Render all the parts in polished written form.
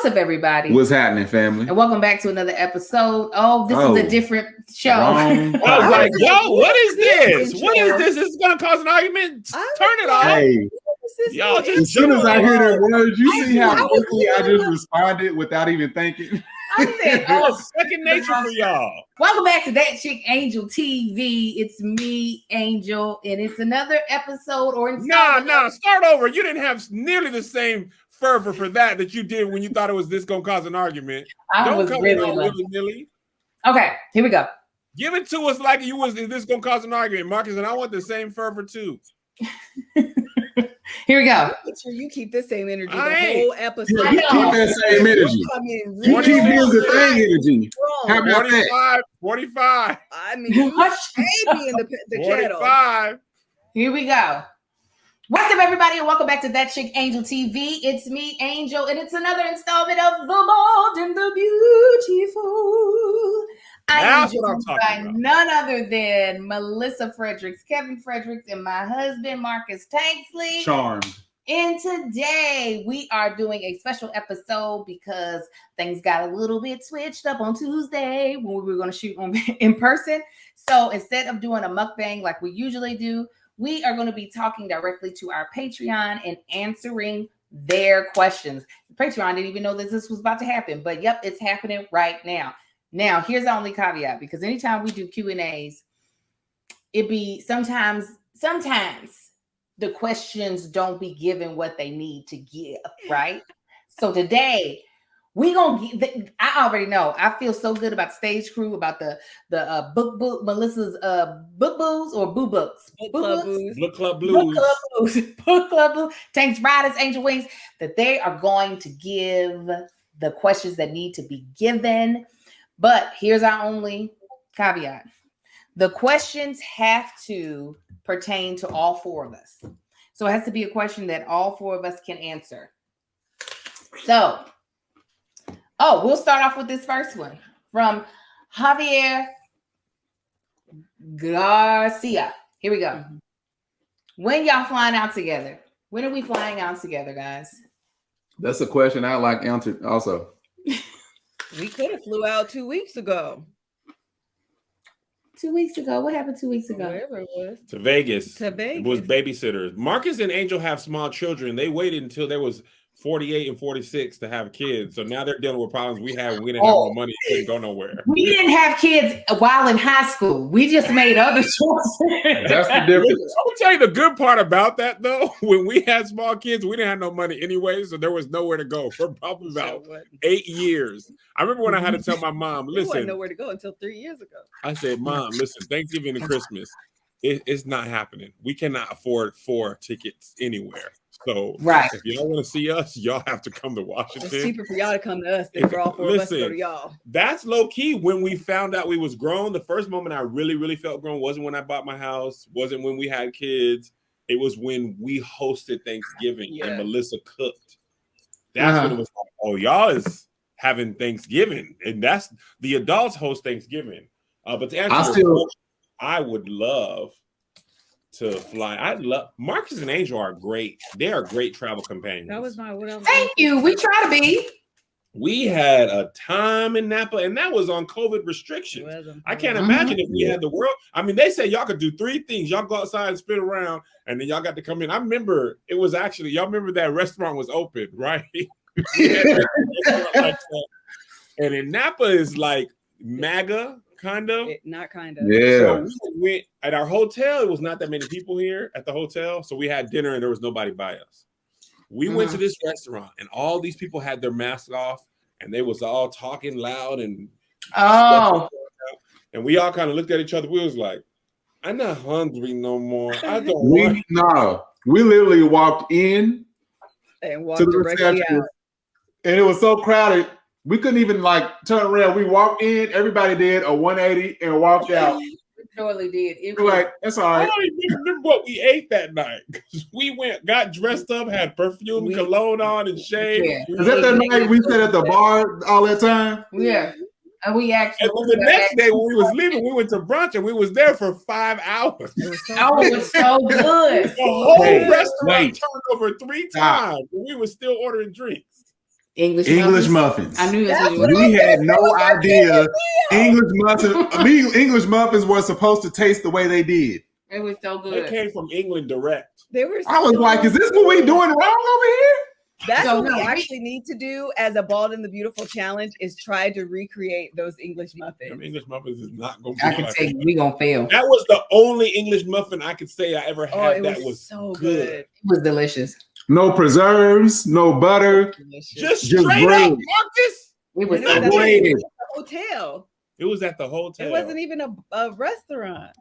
What's up, everybody? What's happening, family? And welcome back to another episode. This is a different show. I was like, yo, what is this? What is this? This is going to cause an argument. Turn it off. Hey, y'all, as soon as I hear the words, you see how quickly I just responded without even thinking. I said, second nature for y'all. Welcome back to That Chick Angel TV. It's me, Angel, and it's another episode No, start over. You didn't have nearly the same fervor for that you did when you thought it was this gonna cause an argument. Don't come in willy-nilly. Okay, here we go. Give it to us like you was. Is this gonna cause an argument, Marcus? And I want the same fervor too. Here we go. Make sure you keep the same energy the whole episode. Yeah, you keep that same energy. You keep doing the same energy. How about 45. I mean, you stay being the 45. Here we go. What's up, everybody, and welcome back to That Chick Angel TV. It's me, Angel, and it's another installment of The Bold and the Beautiful. That's what I'm talking about. None other than Melissa Fredericks, Kevin Fredericks, and my husband, Marcus Tanksley. Charmed. And today we are doing a special episode because things got a little bit switched up on Tuesday when we were going to shoot in person. So instead of doing a mukbang like we usually do, we are going to be talking directly to our Patreon and answering their questions. Patreon didn't even know that this was about to happen, but yep, it's happening right now. Now, here's the only caveat, because anytime we do Q&As, it be sometimes the questions don't be given what they need to give, right? So today, we gonna get. I already know. I feel so good about stage crew, about the book Melissa's book booze or boo books, book club blues, Tanks Riders, Angel Wings, that they are going to give the questions that need to be given. But here's our only caveat: the questions have to pertain to all four of us. So it has to be a question that all four of us can answer. So. We'll start off with this first one from Javier Garcia. Here we go. When y'all flying out together? When are we flying out together, guys? That's a question I like answered also. We could have flew out 2 weeks ago. 2 weeks ago? What happened 2 weeks ago? Wherever it was. To Vegas. It was babysitters. Marcus and Angel have small children. They waited until there was 48 and 46 to have kids. So now they're dealing with problems we had when we didn't have no money. Couldn't go nowhere. We didn't have kids while in high school. We just made other choices. That's the difference. I'll tell you the good part about that, though. When we had small kids, we didn't have no money anyway, so there was nowhere to go for probably about 8 years. I remember when I had to tell my mom, listen. We had nowhere to go until 3 years ago. I said, Mom, listen, Thanksgiving and Christmas, it's not happening. We cannot afford 4 tickets anywhere. So if y'all want to see us, y'all have to come to Washington. It's cheaper for y'all to come to us than for all four of us to go to y'all. That's low key. When we found out we was grown, the first moment I really, really felt grown wasn't when I bought my house, wasn't when we had kids. It was when we hosted Thanksgiving and Melissa cooked. That's when it was like, oh, y'all is having Thanksgiving. And that's the adults host Thanksgiving. But to answer your question, I would love to fly. Marcus and Angel are great. They are great travel companions. That was my Thank you. We try to be. We had a time in Napa, and that was on COVID restrictions. I can't imagine if we had the world. I mean, they say y'all could do 3 things. Y'all go outside and spin around, and then y'all got to come in. I remember it was actually, y'all remember that restaurant was open, right? And in Napa is like MAGA. Kind of. Not kind of. Yeah. So we went at our hotel. It was not that many people here at the hotel. So we had dinner and there was nobody by us. We went to this restaurant and all these people had their masks off and they was all talking loud and and we all kind of looked at each other. We was like, I'm not hungry no more. I don't want. No, we literally walked in and walked to the directly reception, out. and it was so crowded. We couldn't even turn around. We walked in, everybody did a 180 and walked out. We surely did. We're like, that's all right. I don't even remember what we ate that night. We got dressed up, had perfume, cologne on, and shaved. Is that the night we sat at the bar all that time? Yeah. And we actually. And the next day when we was leaving, we went to brunch and we was there for 5 hours. It was so good. The whole restaurant turned over 3 times. And we were still ordering drinks. English muffins. I knew that's we had no idea English muffins were supposed to taste the way they did. It was so good. They came from England direct. They were. I was like, is this what we doing wrong over here? That's what we actually need to do as a Bald and the Beautiful challenge is try to recreate those English muffins. Them English muffins is not going to be I can tell you, we going to fail. That was the only English muffin I could say I ever had that was so good. It was delicious. No preserves, no butter. Just straight up, Marcus. It was at the hotel. It was at the hotel. It wasn't even a restaurant.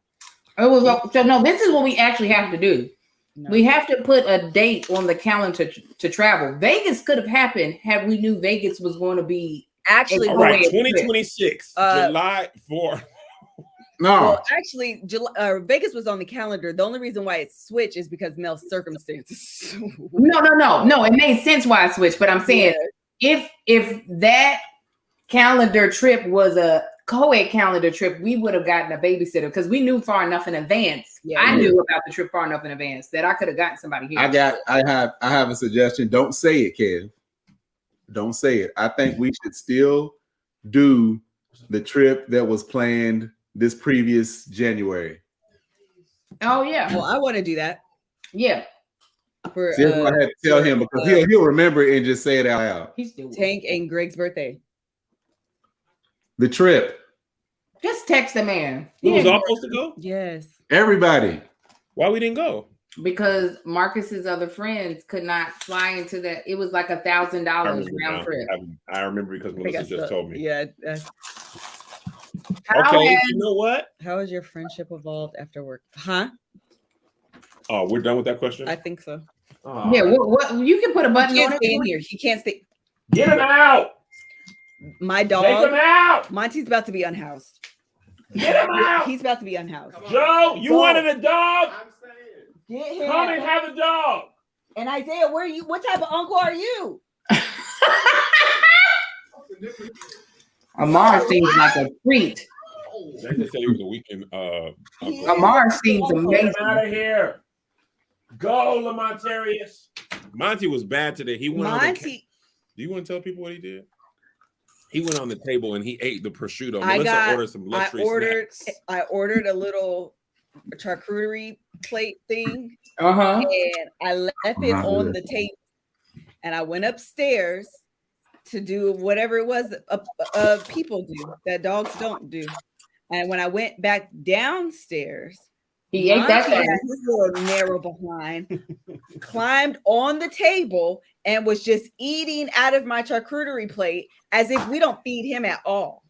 It was so no, this is what we actually have to do. No. We have to put a date on the calendar to travel. Vegas could have happened had we knew Vegas was going to be actually right. 2026, July 4th. No, well, actually, Vegas was on the calendar. The only reason why it switched is because Mel's circumstances. No. It made sense why it switched. But I'm saying if that calendar trip was a co-ed calendar trip, we would have gotten a babysitter because we knew far enough in advance. I knew about the trip far enough in advance that I could have gotten somebody here. I have a suggestion. Don't say it, Kev. Don't say it. I think we should still do the trip that was planned this previous January. Oh yeah. Well, I want to do that. Yeah. For I had to tell him because he'll remember it and just say it out loud. He's still Tank and Greg's birthday. The trip. Just text the man. We was all supposed to go? Yes. Everybody. Why we didn't go? Because Marcus's other friends could not fly into that. It was like $1,000 round trip. I remember because Melissa just told me. Yeah. Okay, you know what? How has your friendship evolved after work? Huh? Oh, we're done with that question? I think so. Oh. Yeah, what you can put a button on it. In here. He can't stay. Get him out. My dog. Take him out. Monty's about to be unhoused. Get him out. He's about to be unhoused. Joe, you wanted a dog? I'm saying. Get him. Come and have a dog. And Isaiah, where are you? What type of uncle are you? Amar seems like a treat. They just said he was a weekend. Amar seems amazing. Get out of here. Go, Lamontarius. Monty was bad today. He went on the Do you want to tell people what he did? He went on the table and he ate the prosciutto. Melissa ordered some luxury snacks. I ordered a little charcuterie plate thing. And I left it on the table. And I went upstairs to do whatever it was people do that dogs don't do. And when I went back downstairs, he ate that thing. His little narrow behind, climbed on the table and was just eating out of my charcuterie plate as if we don't feed him at all.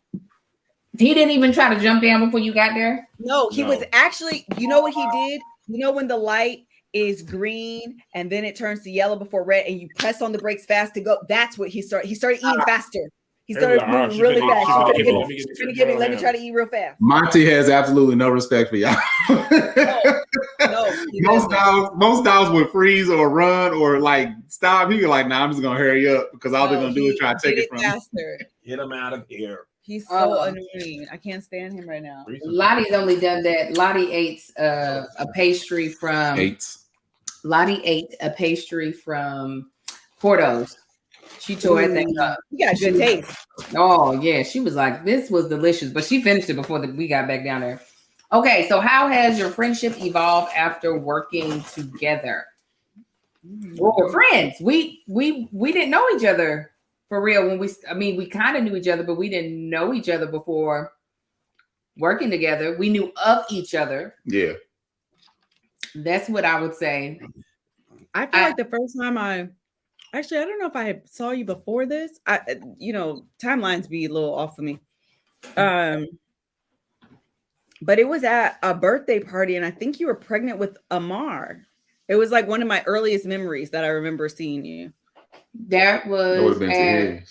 He didn't even try to jump down before you got there? No, he was actually, you know what he did? You know when the light is green and then it turns to yellow before red and you press on the brakes fast to go? That's what he started. He started eating faster. He started moving really fast. Let me try to eat real fast. Monty has absolutely no respect for y'all. No. Most dogs would freeze or run or like stop. He like, nah, I'm just gonna hurry up because all they're gonna do is try to take it from faster. Get him out of here. He's so annoying. I can't stand him right now. Lottie's only done that. Lottie ate a pastry from Lottie ate a pastry from Porto's. She tore that thing up. You got good taste. Oh yeah, she was like, "This was delicious," but she finished it before we got back down there. Okay, so how has your friendship evolved after working together? Well, we're friends. We didn't know each other for real when we kind of knew each other, but we didn't know each other before working together. We knew of each other. Yeah, that's what I would say. I feel like the first time Actually, I don't know if I saw you before this. Timelines be a little off for me. But it was at a birthday party, and I think you were pregnant with Amar. It was like one of my earliest memories that I remember seeing you. That would have been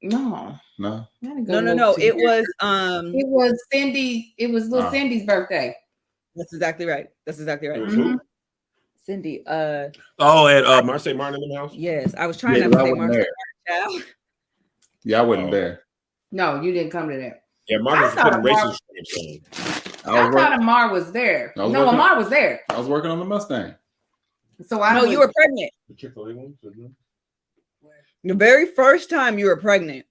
No. It was Cindy. It was little Cindy's birthday. That's exactly right. Mm-hmm. Cindy. At Marseille Martin in the house? Yes, I was trying not to say Marseille Martin. Yeah, I wasn't there. No, you didn't come to that. Yeah, Martin was putting racing stripes on. I thought Amar was there. Amar was there. I was working on the Mustang. So you were pregnant. The Chick-fil-A one? The very first time you were pregnant.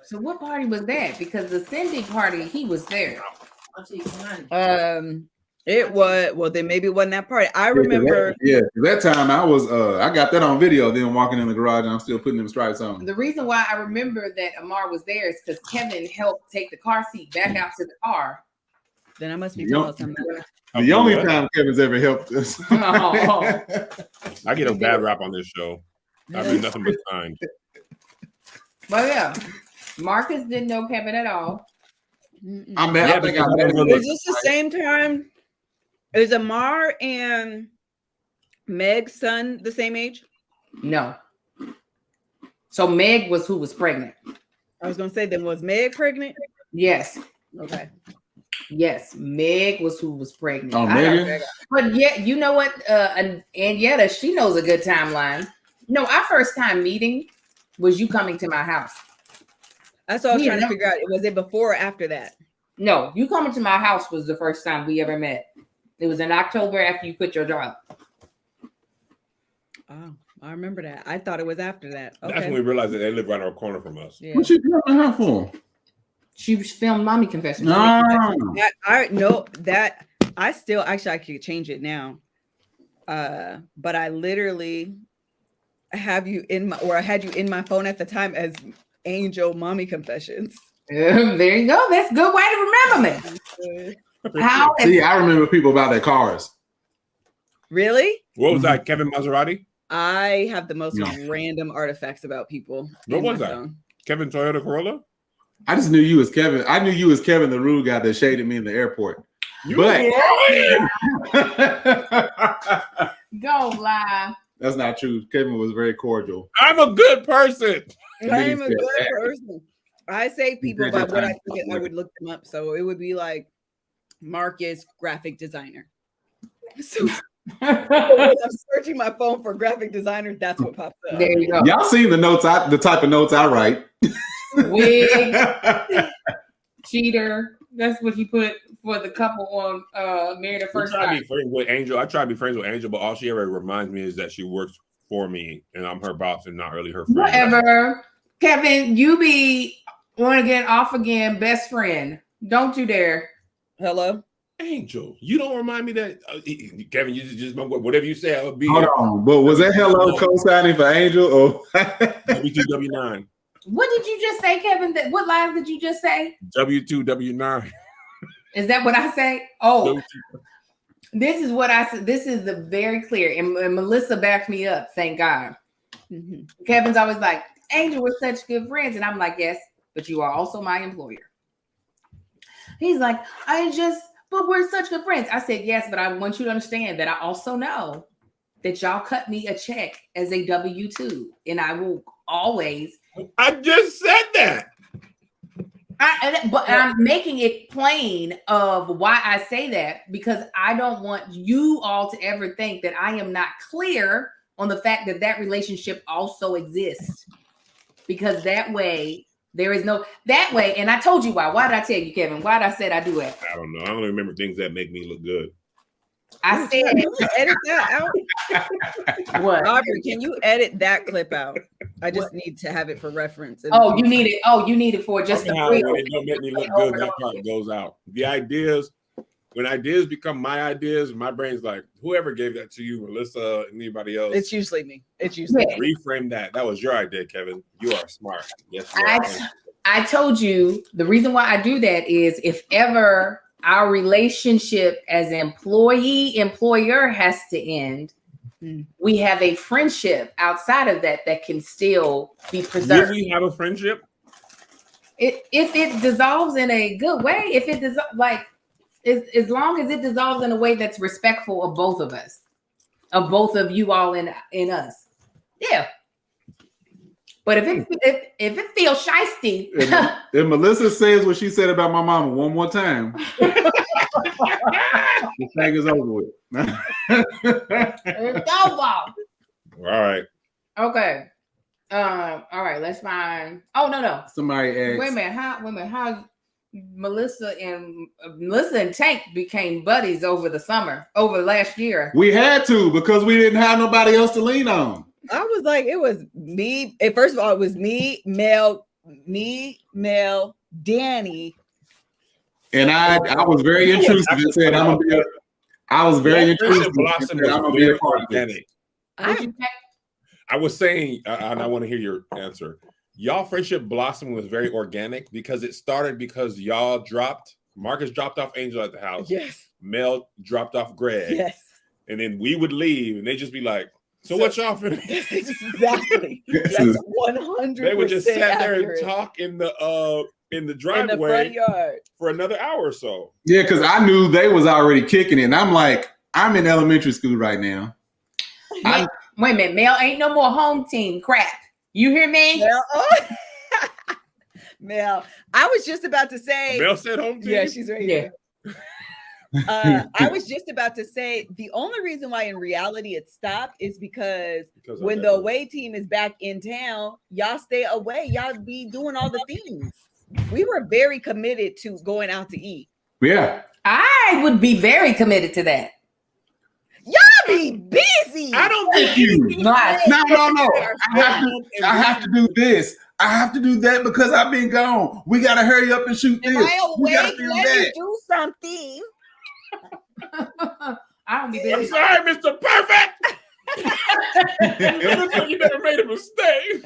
So what party was that? Because the Cindy party, he was there. It was, well, then maybe it wasn't that party. I remember. That time I was I got that on video, then walking in the garage and I'm still putting them stripes on. The reason why I remember that Amar was there is because Kevin helped take the car seat back out to the car. Then I must be talking about something. The only time Kevin's ever helped us. I get a bad rap on this show. I mean nothing but kind. But yeah, Marcus didn't know Kevin at all. I'm mad. I think I met him. Is this the same time? Is Amar and Meg's son the same age? No. So Meg was who was pregnant. I was gonna say, then was Meg pregnant? Yes. Okay. Yes, Meg was who was pregnant. Oh, Megan. But yeah, you know what? Yetta, she knows a good timeline. No, our first time meeting was you coming to my house. That's what I was trying to figure out. Was it before or after that? No, you coming to my house was the first time we ever met. It was in October after you quit your job. Oh, I remember that. I thought it was after that. Okay. That's when we realized that they live right around the corner from us. Yeah. What you doing her for? She filmed mommy confessions. No. I still actually I could change it now. But I literally have you in my, or I had you in my phone at the time as Angel Mommy Confessions. There you go. That's a good way to remember me. See, I remember people about their cars. Really? What was that? Kevin Maserati? I have the most random artifacts about people. What was that? Phone. Kevin Toyota Corolla? I just knew you as Kevin. I knew you as Kevin, the rude guy that shaded me in the airport. But go lie. That's not true. Kevin was very cordial. I'm a good person. I am a good person. I save people by what I think I would look them up. So it would be like Marcus, graphic designer. So when I'm searching my phone for graphic designer, that's what pops up. There you go. Y'all seen the notes? The type of notes I write. Wig, cheater. That's what he put for the couple on Married at First Sight. I try to be friends with Angel, but all she ever reminds me is that she works for me and I'm her boss and not really her friend. Whatever. Kevin, you be on again, off again, best friend. Don't you dare. Hello? Angel, you don't remind me that Kevin, you just whatever you say, I'll be. Hold on, but was that hello co-signing for Angel or W2W9? What did you just say, Kevin? What lines did you just say? W2W9. Is that what I say? Oh, this is what I said. This is the very clear. And Melissa backed me up. Thank God. Mm-hmm. Kevin's always like, Angel, we're such good friends. And I'm like, yes, but you are also my employer. He's like, but we're such good friends. I said, yes, but I want you to understand that I also know that y'all cut me a check as a W-2. And I will always. I just said that. But I'm making it plain of why I say that, because I don't want you all to ever think that I am not clear on the fact that that relationship also exists. Because that way, there is no, that way, and I told you why. Why did I tell you, Kevin? Why did I say I do it? I don't know. I don't remember things that make me look good. I said, edit that out. What? Aubrey, can you edit that clip out? I just need to have it for reference. Oh, you need it. Oh, you need it for just the when it don't make me look good, that part goes out. The ideas, when ideas become my ideas, my brain's like, whoever gave that to you, Melissa, anybody else. It's usually me. It's usually me. Reframe that. That was your idea, Kevin. You are smart. Yes, I told you the reason why I do that is if ever our relationship as employer has to end, we have a friendship outside of that can still be preserved. Do we have a friendship? If it dissolves in a good way, if it does, like as long as it dissolves in a way that's respectful of both of us, of both of you all in us, yeah. But if it feels shiesty, if Melissa says what she said about my mama one more time, the thing is over with. It's over. All right. Okay. All right. Let's find. Oh no. Somebody asked. Wait a minute. How Melissa and Tank became buddies over the summer, over last year? We had to because we didn't have nobody else to lean on. I was like, it was me. First of all, it was me, Mel, Danny. And I was very intrusive and said, I'm gonna be. I was very intrusive. Blossom was I'm gonna be a very part of this. organic. What'd you say? I was saying, and I want to hear your answer. Y'all friendship blossom was very organic because it started because y'all Marcus dropped off Angel at the house. Yes. Mel dropped off Greg. Yes. And then we would leave and they'd just be like, so what y'all finna? Exactly. That's 100%. They would just sit there accurate. and talk in the driveway in the front yard for another hour or so. Yeah, because I knew they was already kicking it. And I'm like, I'm in elementary school right now. Wait a minute, Mel ain't no more home team crap. You hear me? Mel, I was just about to say. Mel said home team? Yeah, she's right here. I was just about to say the only reason why in reality it stopped is because when the away team is back in town, y'all stay away. Y'all be doing all the things. We were very committed to going out to eat. Yeah. I would be very committed to that. Y'all be busy. I don't think No. I have to do this. I have to do that because I've been gone. We gotta hurry up and shoot this. Am I We gotta awake? film Let that. me do something. I don't be busy. I'm sorry, Mr. Perfect. You never made a mistake.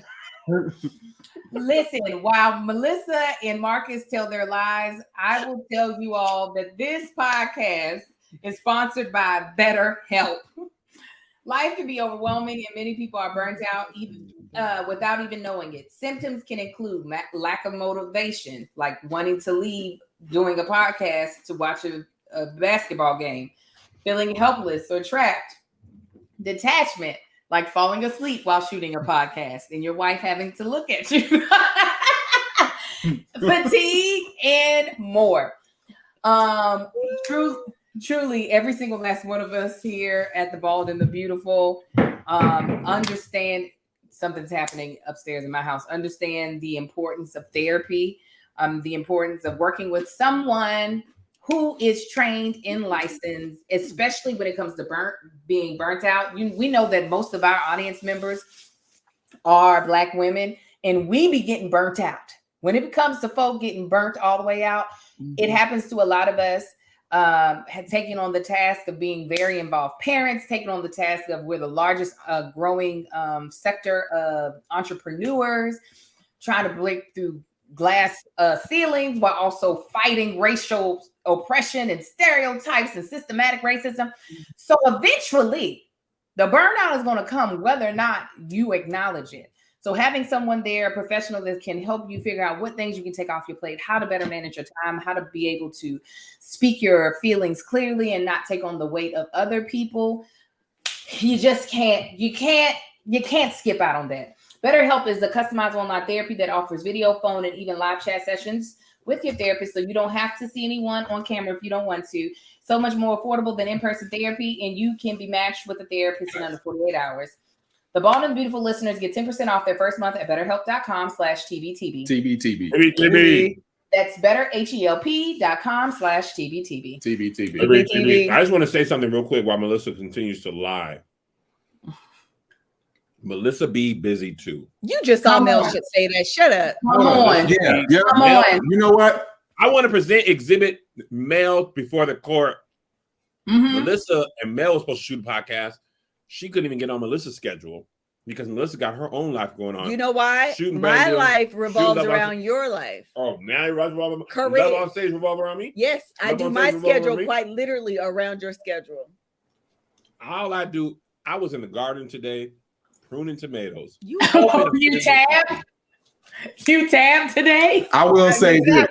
Listen, while Melissa and Marcus tell their lies, I will tell you all that this podcast is sponsored by BetterHelp. Life can be overwhelming and many people are burnt out even without even knowing it. Symptoms can include lack of motivation, like wanting to leave doing a podcast to watch a basketball game, feeling helpless or trapped, detachment, like falling asleep while shooting a podcast and your wife having to look at you, fatigue, and more. Truly, every single last one of us here at the Bald and the Beautiful understand something's happening upstairs in my house. Understand the importance of therapy, the importance of working with someone who is trained and licensed, especially when it comes to being burnt out. We know that most of our audience members are Black women, and we be getting burnt out. When it comes to folk getting burnt all the way out, it happens to a lot of us. Had taken on the task of being very involved parents, taking on the task of we're the largest growing sector of entrepreneurs, trying to break through glass ceilings while also fighting racial oppression and stereotypes and systematic racism. So eventually the burnout is going to come whether or not you acknowledge it. So having someone there, a professional that can help you figure out what things you can take off your plate, how to better manage your time, how to be able to speak your feelings clearly and not take on the weight of other people. You just can't skip out on that. BetterHelp is a customized online therapy that offers video, phone, and even live chat sessions with your therapist. So you don't have to see anyone on camera if you don't want to. So much more affordable than in-person therapy, and you can be matched with a therapist in under 48 hours. The Bald and Beautiful listeners get 10% off their first month at betterhelp.com/TBTB. TBTB. That's betterhelp.com/TBTB. TBTB. I just want to say something real quick while Melissa continues to lie. Melissa be busy too. You just saw Mel should say that. Shut up. Come on. Yeah. Come on. You know what? I want to present exhibit Mel before the court. Melissa and Mel was supposed to shoot a podcast. She couldn't even get on Melissa's schedule because Melissa got her own life going on. You know why? My life revolves around your life. Oh, now it revolves around Correct. Love on Stage revolve around me? Yes, I do my schedule quite literally around your schedule. All I do, I was in the garden today pruning tomatoes. You tabbed? You tabbed today? I will say this.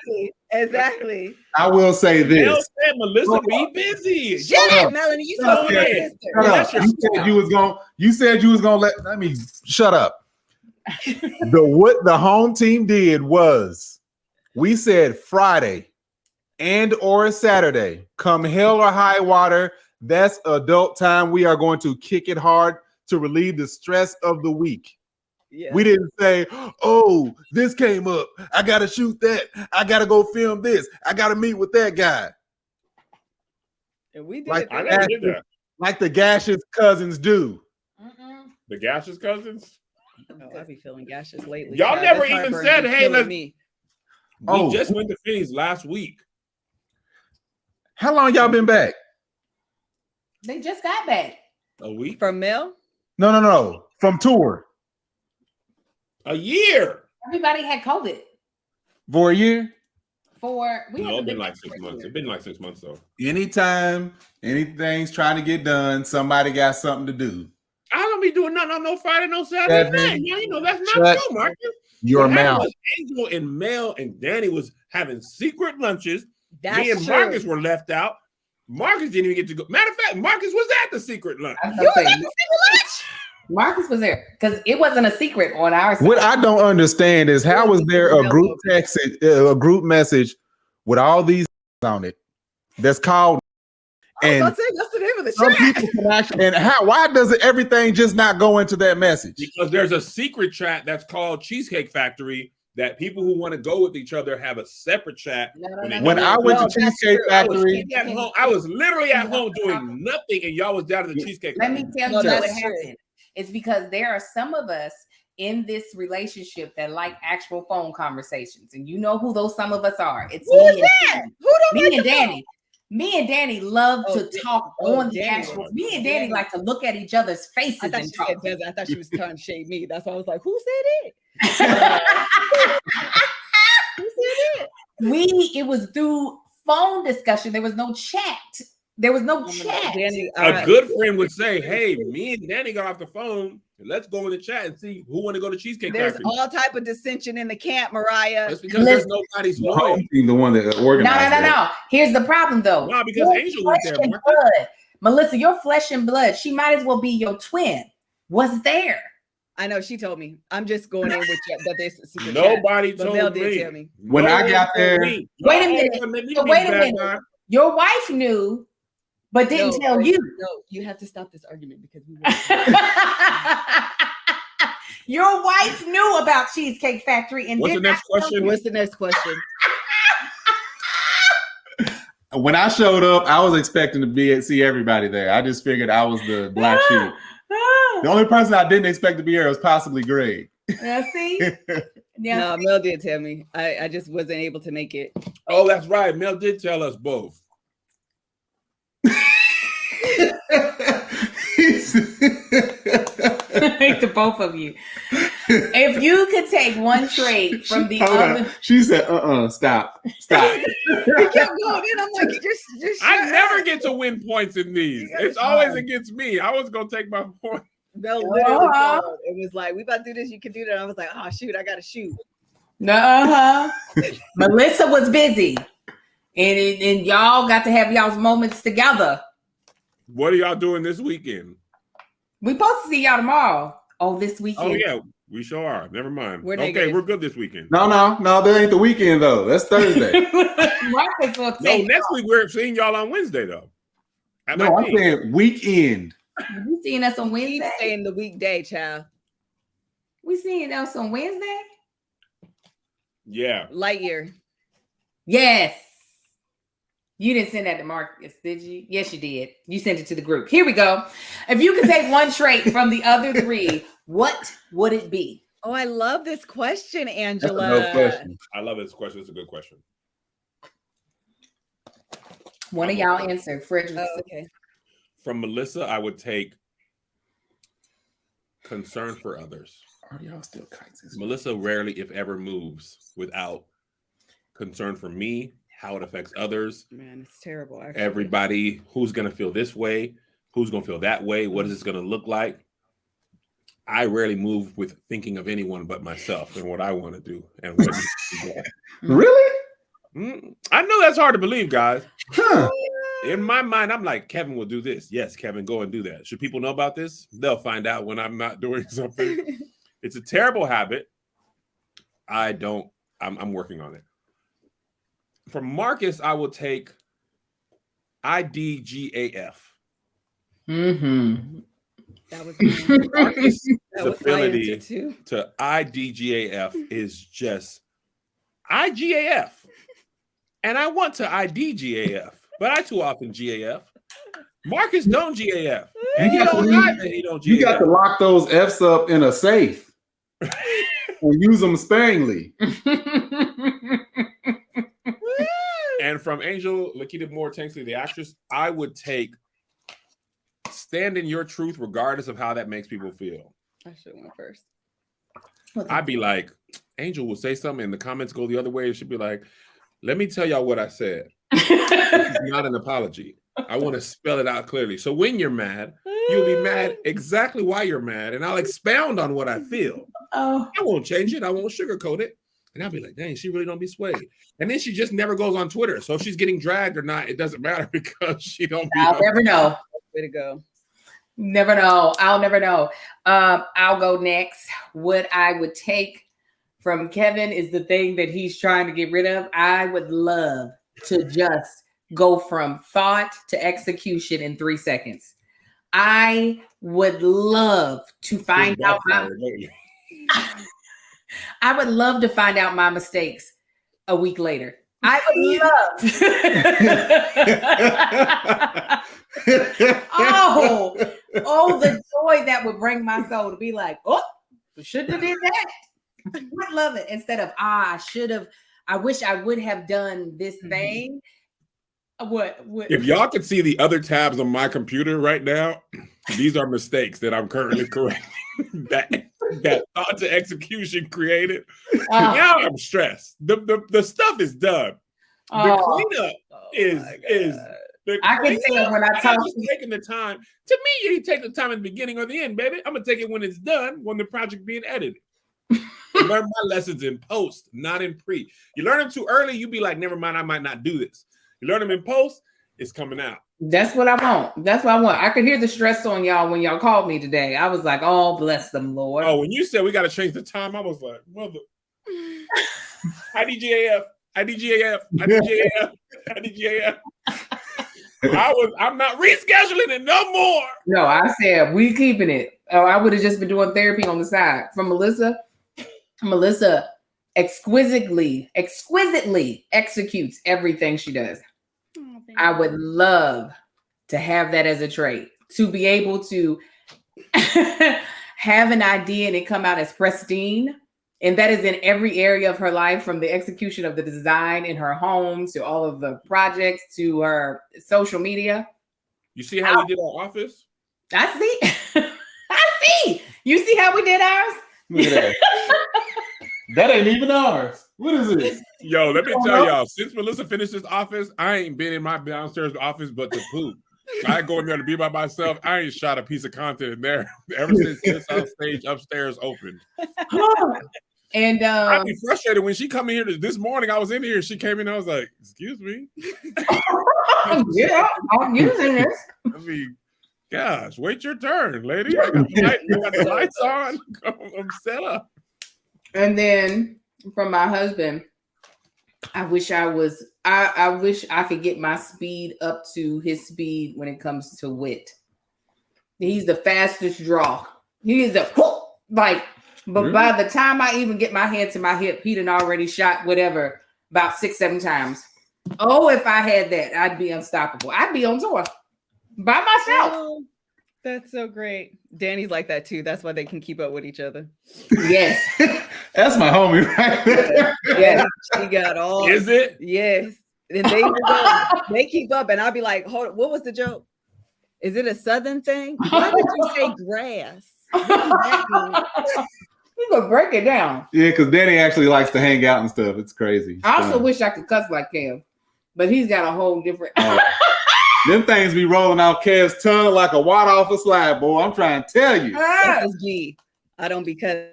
Exactly. I will say this. Mel said Melissa be busy. Shut up, Melanie. You so sister. You said you was gonna let me shut up. What the home team did was we said Friday and or Saturday, come hell or high water, that's adult time. We are going to kick it hard to relieve the stress of the week. Yeah. We didn't say, oh, this came up. I got to shoot that. I got to go film this. I got to meet with that guy. And we did like the gaseous cousins do. The gaseous cousins? No, I be feeling gaseous lately. Y'all child. never This even heartburn said, be hey, killing let's. me. We just went to Phoenix last week. How long y'all been back? They just got back. A week? From Mel? No. From tour. A year. Everybody had COVID. For a year? It's been like 6 months. It's been like 6 months though. Anytime anything's trying to get done, somebody got something to do. I don't be doing nothing on no Friday, no Saturday night. Yeah, you know that's not true, Marcus. Your mouth. Angel and Mel and Danny was having secret lunches. That's Me and true. Marcus were left out. Marcus didn't even get to go. Matter of fact, Marcus was at the secret lunch. Marcus was there because it wasn't a secret on our side. What I don't understand is how was there a group text, a group message with all these on it that's called, and that's the name of the some chat. people can actually, and why does everything just not go into that message? Because there's a secret chat that's called Cheesecake Factory that people who want to go with each other have a separate chat. When I went to Cheesecake Factory, I was literally at home doing nothing, and y'all was down at the Cheesecake Factory. Let me tell you what happened. It's because there are some of us in this relationship that like actual phone conversations, and you know who those some of us are. It's me and Danny. Me and Danny love to talk on the actual. Me and Danny like to look at each other's faces and talk. I thought she was trying to shade me. That's why I was like, "Who said it?" Who said it? It was through phone discussion. There was no chat. There was no chat. Danny, a good friend would say, "Hey, me and Danny got off the phone. Let's go in the chat and see who want to go to Cheesecake There's Factory." all type of dissension in the camp, Mariah. That's because there's nobody's loyal. The one that organized. No. Here's the problem, though. No, because Angel went there. Melissa, your flesh and blood. She might as well be your twin. Was there? I know she told me. I'm just going in with you. That there's secret Nobody chat, told Mel me. did tell me. When I got there, wait a minute. Your wife knew, but didn't tell you. No, you have to stop this argument because we. Your wife knew about Cheesecake Factory, and what's the next question? What's the next question? When I showed up, I was expecting to see everybody there. I just figured I was the black sheep. The only person I didn't expect to be here was possibly Greg. See? No, Mel did tell me. I just wasn't able to make it. Oh, that's right. Mel did tell us both. The both of you. If you could take one trait from the other, she said, stop. He kept going in. I'm like, just I never get to win points in these. It's always against me. I was gonna take my point. Mel literally called. It was like, we about to do this, you can do that. I was like, oh shoot, I gotta shoot. Melissa was busy. And y'all got to have y'all's moments together. What are y'all doing this weekend? We supposed to see y'all tomorrow. Oh, this weekend. Oh yeah, we sure are. Never mind. We're we're good this weekend. No, that ain't the weekend though. That's Thursday. Next week we're seeing y'all on Wednesday though. I'm saying weekend. You seeing us on Wednesday? He's saying the weekday, child. We seeing us on Wednesday? Yeah. Lightyear. Yes. You didn't send that to Marcus, did you? Yes, you did. You sent it to the group. Here we go. If you could take one trait from the other three, what would it be? Oh, I love this question, Angela. That's a no question. I love this question. It's a good question. One of y'all answer. Frederick. Oh, okay. From Melissa, I would take concern for others. Are y'all still kites? Melissa rarely, if ever, moves without concern for me, how it affects others. Man, it's terrible. Actually. Everybody who's going to feel this way, who's going to feel that way, what is this going to look like? I rarely move with thinking of anyone but myself and what I want to do. And what Really? I know that's hard to believe, guys. Huh. In my mind, I'm like, Kevin will do this. Yes, Kevin, go and do that. Should people know about this? They'll find out when I'm not doing something. It's a terrible habit. I'm working on it. From Marcus, I will take IDGAF. Mm-hmm. That was Marcus' that was ability to IDGAF is just IGAF. And I want to IDGAF, but I too often GAF. Marcus don't GAF. And you don't hide that he don't. You got to lock those F's up in a safe and use them sparingly. And from Angel Lakita Moore Tanksley, the actress, I would take stand in your truth regardless of how that makes people feel. I should have went first. I'd be like, Angel will say something and the comments go the other way. She'd be like, let me tell y'all what I said. It's not an apology. I want to spell it out clearly. So when you're mad, you'll be mad exactly why you're mad. And I'll expound on what I feel. I won't change it. I won't sugarcoat it. And I'll be like, dang, she really don't be swayed. And then she just never goes on Twitter. So if she's getting dragged or not, it doesn't matter because she don't be. I'll never know. Way to go. Never know. I'll never know. I'll go next. What I would take from Kevin is the thing that he's trying to get rid of. I would love to just go from thought to execution in 3 seconds. I would love to find out I would love to find out my mistakes a week later. I would love. The joy that would bring my soul to be like, oh, shouldn't have did that. I love it. Instead of I should have. I wish I would have done this thing. What? If y'all could see the other tabs on my computer right now, these are mistakes that I'm currently correcting. that thought to execution created. Now I'm stressed. The stuff is done. The cleanup is I can tell when I talk to taking the time. To me, you take the time at the beginning or the end, baby. I'm gonna take it when it's done, when the project being edited. You learn my lessons in post, not in pre. You learn them too early, you be like, never mind, I might not do this. You learn them in post, it's coming out. That's what I want. That's what I want. I could hear the stress on y'all when y'all called me today. I was like, oh, bless them, Lord. Oh, when you said we got to change the time, I was like, mother. IDGAF. I'm not rescheduling it no more. No, I said we keeping it. Oh, I would have just been doing therapy on the side. From Melissa exquisitely executes everything she does. I would love to have that as a trait, to be able to have an idea and it come out as pristine. And that is in every area of her life, from the execution of the design in her home to all of the projects to her social media. You see how we did our office? I see. I see. You see how we did ours? Look at that. That ain't even ours. What is this? Yo, let me tell y'all, since Melissa finished this office, I ain't been in my downstairs office but to poop. I go in there to be by myself. I ain't shot a piece of content in there ever since this stage upstairs opened. And I'd be frustrated when she come in here this morning. I was in here, she came in, I was like, excuse me. Yeah, I'm using this. I mean, gosh, wait your turn, lady. I got the lights on. I'm set up. And then from my husband, I wish I could get my speed up to his speed when it comes to wit. He's the fastest draw. He is but by the time I even get my hand to my hip, he done already shot whatever about 6-7 times. Oh, if I had that, I'd be unstoppable. I'd be on tour by myself. Oh, that's so great. Danny's like that too. That's why they can keep up with each other. Yes. That's my homie right there. Yeah, she got all. Is it? Yes. And they keep up, and I'll be like, hold on, what was the joke? Is it a Southern thing? Why did you say grass? You gonna break it down. Yeah, because Danny actually likes to hang out and stuff. It's crazy. I also wish I could cuss like Kev, but he's got a whole different. Them things be rolling out Kev's tongue like a water off a slide, boy. I'm trying to tell you. That's G. I don't be cussing.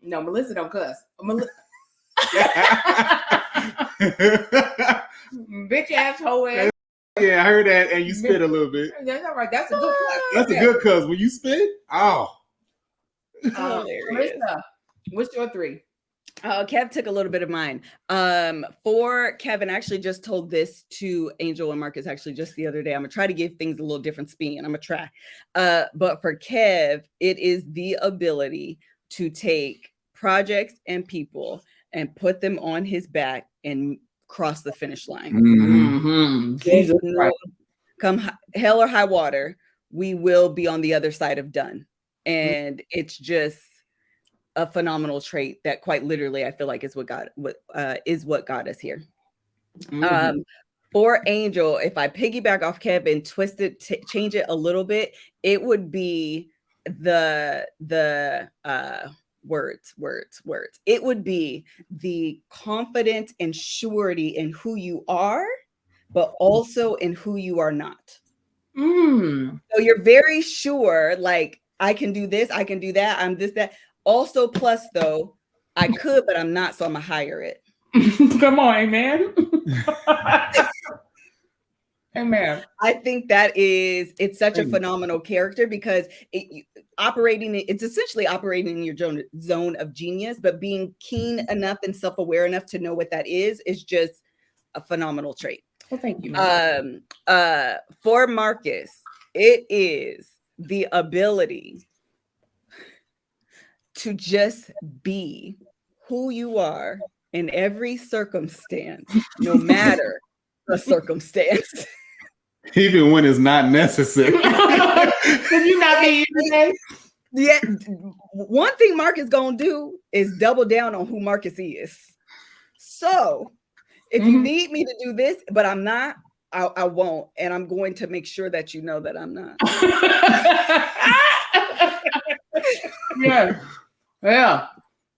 No, Melissa don't cuss. Bitch ass hoe ass. Yeah, I heard that, and you spit a little bit. That's all right. That's a good cuss. That's a good cuss. When you spit, Melissa, what's your 3? Kev took a little bit of mine. For Kevin, I actually just told this to Angel and Marcus actually just the other day. I'm gonna try to give things a little different spin. I'm gonna try. But for Kev, it is the ability to take projects and people and put them on his back and cross the finish line. Mm-hmm. Come hell or high water, we will be on the other side of done. And it's just a phenomenal trait that quite literally I feel like is what got us here. For Angel, if I piggyback off Kevin, twist it, change it a little bit, it would be the words. It would be the confidence and surety in who you are, but also in who you are not. So you're very sure, like, I can do this, I can do that, I'm this, that. Also, plus though, I could, but I'm not, so I'm gonna hire it. Come on, amen. Amen. I think it's such a phenomenal character because it's essentially operating in your zone of genius, but being keen enough and self-aware enough to know what that is just a phenomenal trait. Well, thank you. For Marcus, it is the ability to just be who you are in every circumstance, no matter the circumstance. Even when it's not necessary. Can you not be you today? Yeah. One thing Marcus gonna do is double down on who Marcus is. So if you need me to do this, but I'm not, I won't. And I'm going to make sure that you know that I'm not. Yeah. Yeah.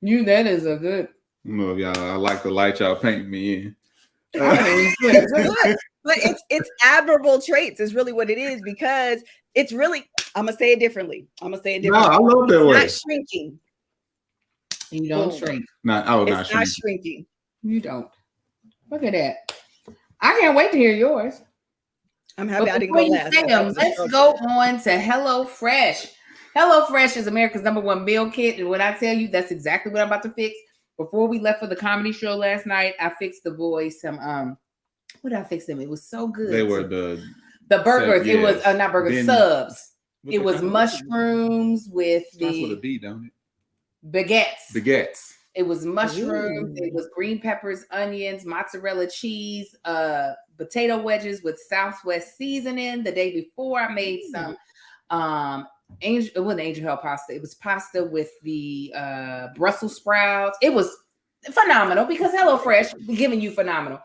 That is a good. No, y'all, I like the light y'all paint me in. But it's admirable traits is really what it is, because it's really, I'm gonna say it differently. No, I love that word. Not shrinking. You don't shrink. Not shrinking. You don't. Look at that. I can't wait to hear yours. I'm happy I didn't go last. Let's go on to HelloFresh. HelloFresh is America's #1 meal kit. And when I tell you, that's exactly what I'm about to fix. Before we left for the comedy show last night, I fixed the boys some what did I fix them? It was so good. They were the burgers. Yes. It was not burgers, subs. It was mushrooms with starts with a B, don't it? Baguettes. It was mushrooms. Ooh. It was green peppers, onions, mozzarella cheese, potato wedges with Southwest seasoning. The day before, I made some it wasn't angel hair pasta. It was pasta with the Brussels sprouts. It was phenomenal because HelloFresh giving you phenomenal.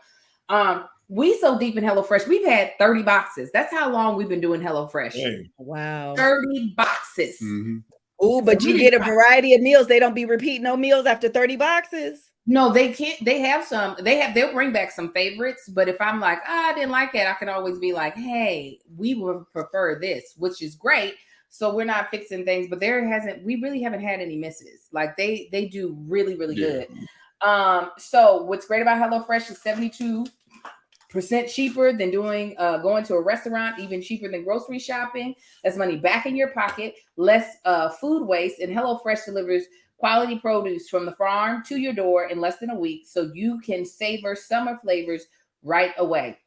We so deep in HelloFresh, we've had 30 boxes. That's how long we've been doing HelloFresh. Dang. Wow. 30 boxes. Mm-hmm. Oh, but you get a variety of meals. They don't be repeating no meals after 30 boxes. No, they can't. They have some. They'll bring back some favorites. But if I'm like, I didn't like it, I can always be like, hey, we would prefer this, which is great. So we're not fixing things, but we really haven't had any misses. Like they do really, really good. So what's great about HelloFresh is 72% cheaper than going to a restaurant, even cheaper than grocery shopping. That's money back in your pocket, less food waste, and HelloFresh delivers quality produce from the farm to your door in less than a week, so you can savor summer flavors right away.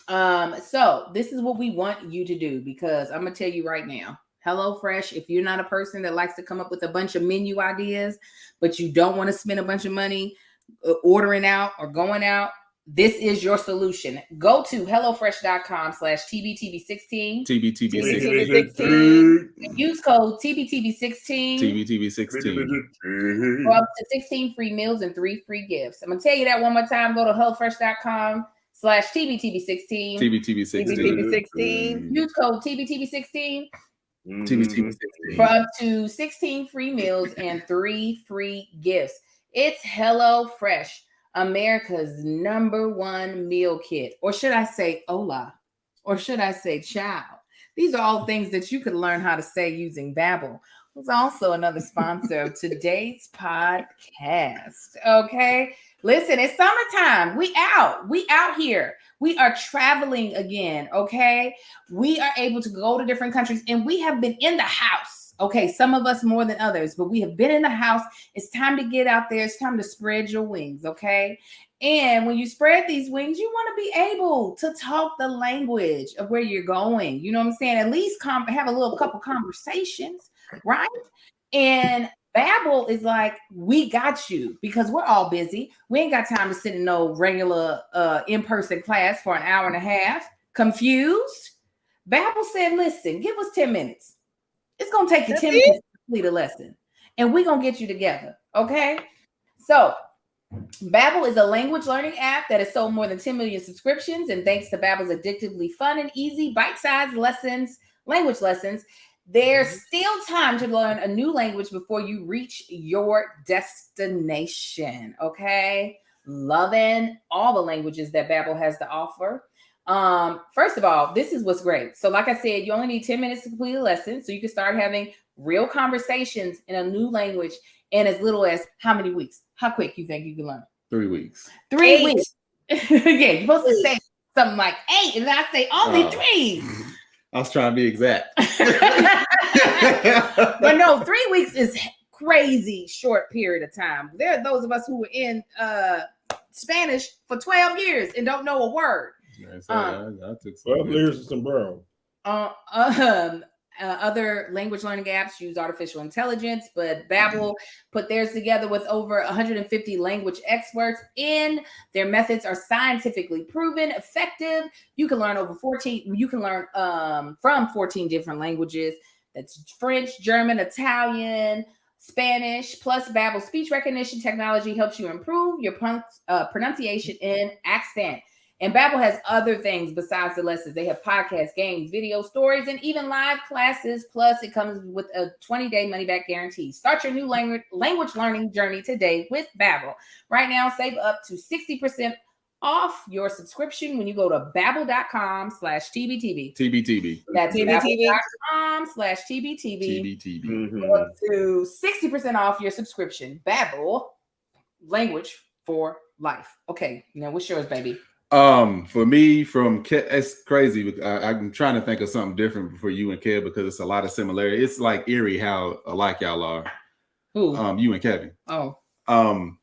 So this is what we want you to do, because I'm gonna tell you right now, HelloFresh, if you're not a person that likes to come up with a bunch of menu ideas, but you don't want to spend a bunch of money ordering out or going out, this is your solution. Go to HelloFresh.com/TBTB16. TBTB16. Use code TBTB16. TBTB16. For up to 16 free meals and 3 free gifts. I'm going to tell you that one more time. Go to HelloFresh.com/TBTB16. TBTB16. Use code TBTB16. TBTB16. For up to 16 free meals and 3 free gifts. It's HelloFresh, America's #1 meal kit. Or should I say hola? Or should I say ciao? These are all things that you could learn how to say using Babbel. Who's also another sponsor of today's podcast. Okay. Listen, it's summertime. We out here. We are traveling again. Okay. We are able to go to different countries, and we have been in the house. Okay. Some of us more than others, but we have been in the house. It's time to get out there. It's time to spread your wings. Okay. And when you spread these wings, you want to be able to talk the language of where you're going. You know what I'm saying? At least have a couple conversations, right? And Babbel is like, we got you, because we're all busy. We ain't got time to sit in no regular in-person class for an hour and a half. Confused? Babbel said, listen, give us 10 minutes. It's going to take you 10 minutes to complete a lesson. And we're going to get you together. Okay? So, Babbel is a language learning app that has sold more than 10 million subscriptions. And thanks to Babbel's addictively fun and easy bite-sized language lessons, there's still time to learn a new language before you reach your destination. Okay? Loving all the languages that Babbel has to offer. First of all, this is what's great. So like I said, you only need 10 minutes to complete a lesson. So you can start having real conversations in a new language in as little as how many weeks? How quick you think you can learn? 3 weeks. 3 weeks. Yeah, you're supposed to say something like 8, and I say only 3. I was trying to be exact. But no, 3 weeks is crazy short period of time. There are those of us who were in Spanish for 12 years and don't know a word. I took 12 years of sombrero. Other language learning apps use artificial intelligence, but Babbel put theirs together with over 150 language experts in. Their methods are scientifically proven, effective. You can learn from 14 different languages. That's French, German, Italian, Spanish, plus Babbel's speech recognition technology helps you improve your pronunciation and accent. And Babbel has other things besides the lessons. They have podcasts, games, video, stories, and even live classes. Plus, it comes with a 20-day money-back guarantee. Start your new language learning journey today with Babbel. Right now, save up to 60% off your subscription when you go to babbel.com/TBTB. TBTB. That's babbel.com/TBTB. TBTB. Up to 60% off your subscription. Babbel, language for life. Okay, now what's yours, baby? For me, it's crazy. I'm trying to think of something different for you and Kev because it's a lot of similarity. It's like eerie how alike y'all are. Who? You and Kevin. Oh.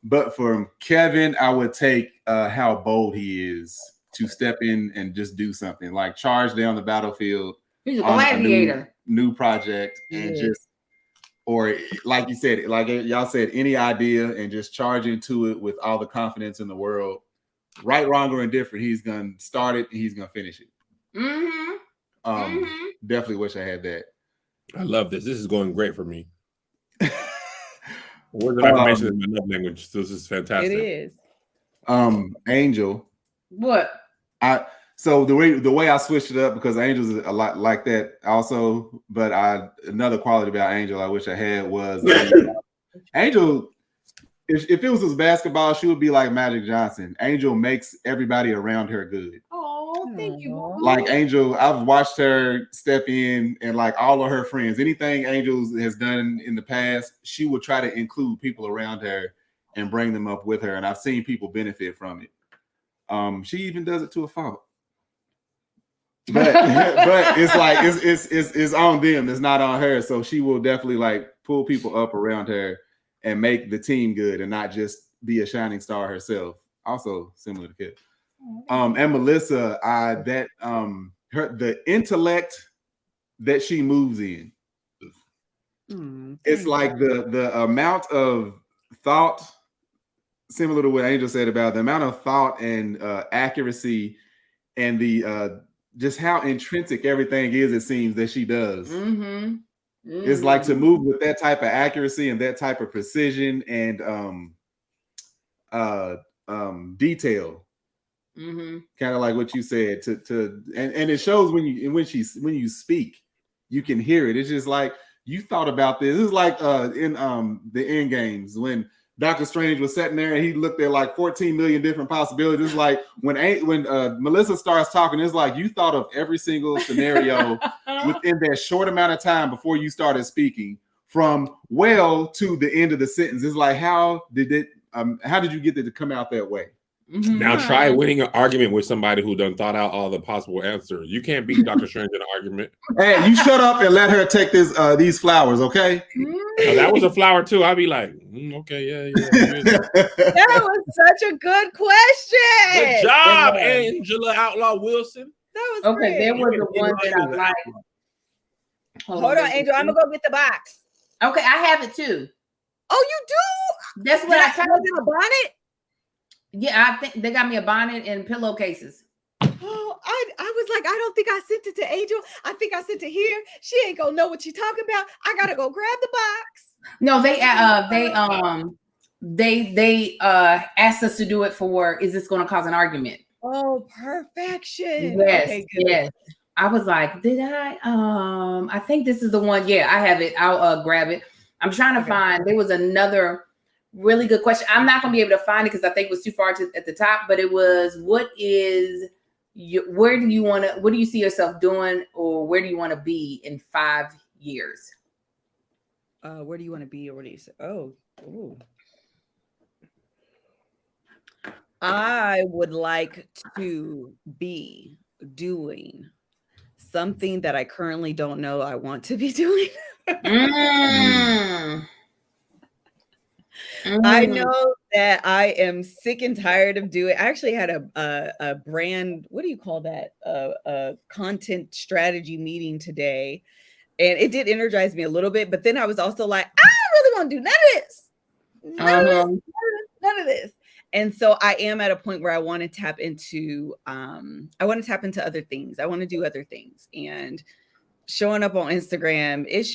But from Kevin, I would take how bold he is to step in and just do something like charge down the battlefield. He's a gladiator. New project and just, or like you said, like y'all said, any idea and just charge into it with all the confidence in the world. Right, wrong, or indifferent, he's gonna start it and he's gonna finish it. Definitely wish I had that. I love this. This is going great for me. Words of affirmation is my love language. So this is fantastic. It is. Angel. What? So the way I switched it up because Angel's a lot like that also, but another quality about Angel I wish I had was Angel. If it was his basketball, she would be like Magic Johnson. Angel makes everybody around her good. Oh, thank you. Like Angel, I've watched her step in and like all of her friends, anything Angel has done in the past, she would try to include people around her and bring them up with her. And I've seen people benefit from it. She even does it to a fault. But it's like it's on them. It's not on her. So she will definitely like pull people up around her and make the team good and not just be a shining star herself. Also similar to Kid. And Melissa, the intellect that she moves in. It's like the amount of thought, similar to what Angel said about the amount of thought and accuracy and the just how intrinsic everything is, it seems that she does. It's like to move with that type of accuracy and that type of precision and detail. Kind of like what you said and it shows when you speak, you can hear it. It's just like you thought about this. It's like in the end games when Dr. Strange was sitting there and he looked at like 14 million different possibilities. It's like when Melissa starts talking, it's like you thought of every single scenario within that short amount of time before you started speaking, from well to the end of the sentence. It's like how did you get it to come out that way? Now try winning an argument with somebody who done thought out all the possible answers. You can't beat Dr. Strange in an argument. Hey, you shut up and let her take these flowers, okay? Now, that was a flower too. I'd be like, okay, yeah. That was such a good question. Good job, Angela Outlaw Wilson. That was okay. great. There was the one that I like. Hold on, Angel. I'm gonna go get the box. Okay, I have it too. Oh, you do? That's what I told you. A bonnet? Yeah, I think they got me a bonnet and pillowcases. Oh, I was like, I don't think I sent it to Angel. I think I sent it here. She ain't gonna know what she's talking about. I gotta go grab the box. No, they asked us to do it for, is this going to cause an argument? Oh, perfection. Yes, Okay, good. yes. I was like, did I think this is the one. Yeah, I have it. I'll grab it. I'm trying to find, there was another really good question. I'm not going to be able to find it because I think it was too far at the top, but it was, what do you see yourself doing, or where do you want to be in 5 years? Where do you want to be, or what do you say? Oh, ooh. I would like to be doing something that I currently don't know I want to be doing. I know that I am sick and tired of doing. I actually had a brand, what do you call that? A content strategy meeting today. And it did energize me a little bit, but then I was also like, I don't really want to do none of this. None of this. And so I am at a point where I want to tap into other things. I want to do other things. And showing up on Instagram, it's